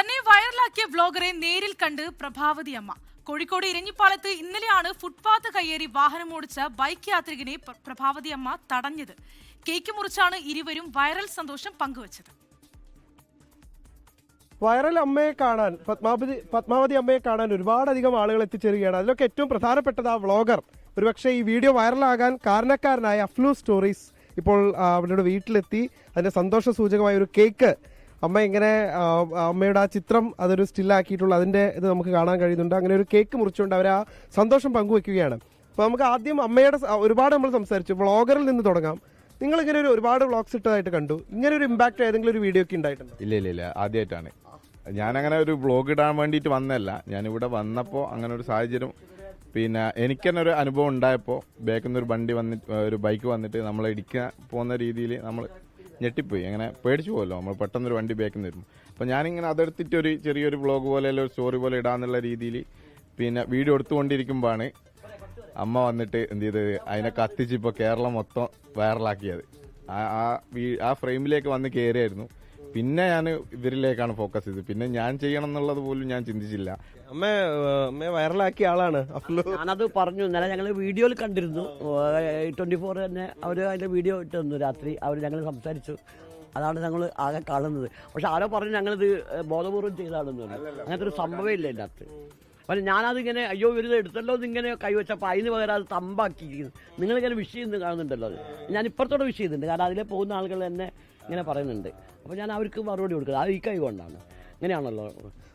തന്നെ വൈറലാക്കിയ വ്ലോഗറെ നേരിൽ കണ്ട് പ്രഭാവതി അമ്മ. കോഴിക്കോട് ഇരഞ്ഞിപ്പാലത്ത് ഇന്നലെയാണ് ഫുട്പാത്ത് കയ്യേറി വാഹനമോടിച്ച ബൈക്ക് യാത്രികനെ പ്രഭാവതി അമ്മ തടഞ്ഞത്. കേക്ക് മുറിച്ചാണ് ഇരുവരും വൈറൽ സന്തോഷം പങ്കുവച്ചത്. വൈറൽ അമ്മയെ കാണാൻ, പത്മാവതി അമ്മയെ കാണാൻ ഒരുപാടധികം ആളുകൾ എത്തിച്ചേരുകയാണ്. അതിലൊക്കെ ഏറ്റവും പ്രധാനപ്പെട്ടത് ആ വ്ളോഗർ, ഒരുപക്ഷെ ഈ വീഡിയോ വൈറലാകാൻ കാരണക്കാരനായ അഫ്ലു സ്റ്റോറീസ് ഇപ്പോൾ അവരുടെ വീട്ടിലെത്തി അതിന്റെ സന്തോഷ സൂചകമായ ഒരു കേക്ക് അമ്മ ഇങ്ങനെ അമ്മയുടെ ആ ചിത്രം അതൊരു സ്റ്റില്ലാക്കിയിട്ടുള്ള അതിന്റെ ഇത് നമുക്ക് കാണാൻ കഴിയുന്നുണ്ട്. അങ്ങനെ ഒരു കേക്ക് മുറിച്ചുകൊണ്ട് അവർ ആ സന്തോഷം പങ്കുവെക്കുകയാണ്. അപ്പോൾ നമുക്ക് ആദ്യം അമ്മയുടെ ഒരുപാട് നമ്മൾ സംസാരിച്ചു. വ്ളോഗറിൽ നിന്ന് തുടങ്ങാം. നിങ്ങൾ ഇങ്ങനെ ഒരു ഒരുപാട് വ്ളോഗ്സ് ഇട്ടതായിട്ട് കണ്ടു. ഇങ്ങനെ ഒരു ഇമ്പാക്ട് ഏതെങ്കിലും ഒരു വീഡിയോ ഒക്കെ ഉണ്ടായിട്ടുണ്ട്? ഇല്ല, ആദ്യമായിട്ടാണ്. ഞാനങ്ങനെ ഒരു വ്ളോഗ് ഇടാൻ വേണ്ടിയിട്ട് വന്നതല്ല. ഞാനിവിടെ വന്നപ്പോൾ അങ്ങനെ ഒരു സാഹചര്യം, പിന്നെ എനിക്ക് തന്നെ ഒരു അനുഭവം ഉണ്ടായപ്പോൾ ബാക്കിൽ നിന്ന് ഒരു വണ്ടി വന്നിട്ട്, ഒരു ബൈക്ക് വന്നിട്ട് നമ്മളെ ഇടിക്കാൻ പോകുന്ന രീതിയിൽ നമ്മൾ ഞെട്ടിപ്പോയി. അങ്ങനെ പേടിച്ചു പോകല്ലോ നമ്മൾ, പെട്ടെന്നൊരു വണ്ടി ബാക്കിൽ നിന്ന് വരുമ്പോൾ. അപ്പോൾ ഞാനിങ്ങനെ അതെടുത്തിട്ട് ഒരു ചെറിയൊരു വ്ളോഗ് പോലെ അല്ലെങ്കിൽ ഒരു സ്റ്റോറി പോലെ ഇടാന്നുള്ള രീതിയിൽ പിന്നെ വീഡിയോ എടുത്തുകൊണ്ടിരിക്കുമ്പോഴാണ് അമ്മ വന്നിട്ട് എന്ത് ചെയ്തത്, അതിനെ കത്തിച്ച് ഇപ്പോൾ കേരളം മൊത്തം വൈറലാക്കിയത്. ആ ഫ്രെയിമിലേക്ക് വന്ന് കയറിയായിരുന്നു. പിന്നെ ഞാൻ ഇവരിലേക്കാണ് ഫോക്കസ് ചെയ്തത്. പിന്നെ ഞാൻ ചെയ്യണം എന്നുള്ളത് പോലും ഞാൻ ചിന്തിച്ചില്ല. അമ്മ വൈറലാക്കിയ ആളാണ് അഫ്ലു. ഞാനത് പറഞ്ഞു. ഇന്നലെ ഞങ്ങൾ വീഡിയോയിൽ കണ്ടിരുന്നു. 24 തന്നെ അവർ അതിൻ്റെ വീഡിയോ ഇട്ട് തന്നു. രാത്രി അവർ ഞങ്ങൾ സംസാരിച്ചു. അതാണ് ഞങ്ങൾ ആകെ കാണുന്നത്. പക്ഷെ ആരോ പറഞ്ഞു ഞങ്ങളിത് ബോധപൂർവ്വം ചെയ്താണെന്ന് പറഞ്ഞു. അങ്ങനത്തെ ഒരു സംഭവം ഇല്ല എൻ്റെ അകത്ത്. പക്ഷെ ഞാനതിങ്ങനെ അയ്യോ ഇവരിത് എടുത്തല്ലോ എന്നിങ്ങനെ കൈവച്ചപ്പോൾ അതിന് പകരം അത് തമ്പാക്കിയിരിക്കുന്നു. നിങ്ങളിങ്ങനെ വിഷ് ചെയ്യുന്നത് കാണുന്നുണ്ടല്ലോ. അത് ഞാൻ ഇപ്പുറത്തോടെ വിഷ് ചെയ്തിട്ടുണ്ട്. കാരണം അതിലെ പോകുന്ന ആളുകൾ തന്നെ ഇങ്ങനെ പറയുന്നുണ്ട്. അപ്പോൾ ഞാൻ അവർക്ക് മറുപടി കൊടുക്കുന്നത് അത് ഈ കൈ കൊണ്ടാണ്. അങ്ങനെയാണല്ലോ.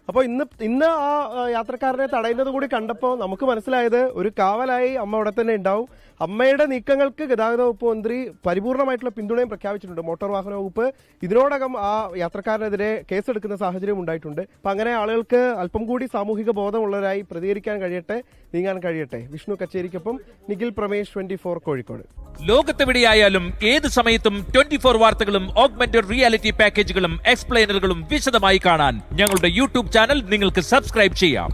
അപ്പോൾ ഇന്ന് ആ യാത്രക്കാരനെ തടയുന്നത് കൂടി കണ്ടപ്പോൾ നമുക്ക് മനസ്സിലായത് ഒരു കാവലായി അമ്മ അവിടെ തന്നെ ഉണ്ടാവും. അമ്മയുടെ നീക്കങ്ങൾക്ക് ഗതാഗത വകുപ്പ് മന്ത്രി പരിപൂർണമായിട്ടുള്ള പിന്തുണയും പ്രഖ്യാപിച്ചിട്ടുണ്ട്. മോട്ടോർ വാഹന വകുപ്പ് ഇതിനോടകം ആ യാത്രക്കാരനെതിരെ കേസെടുക്കുന്ന സാഹചര്യം ഉണ്ടായിട്ടുണ്ട്. അപ്പം അങ്ങനെ ആളുകൾക്ക് അല്പം കൂടി സാമൂഹിക ബോധമുള്ളവരായി പ്രതികരിക്കാൻ കഴിയട്ടെ, നീങ്ങാൻ കഴിയട്ടെ. വിഷ്ണു കച്ചേരിക്കൊപ്പം നിഖിൽ പ്രമേഷ്, 24 കോഴിക്കോട്. ലോകത്തെവിടെയായാലും ഏത് സമയത്തും 24 വാർത്തകളും ഓഗ്മെന്റഡ് റിയാലിറ്റി പാക്കേജുകളും എക്സ്പ്ലെയിനറുകളും വിശദമായി കാണാൻ ഞങ്ങളുടെ യൂട്യൂബ് ചാനൽ നിങ്ങൾക്ക് സബ്സ്ക്രൈബ് ചെയ്യാം.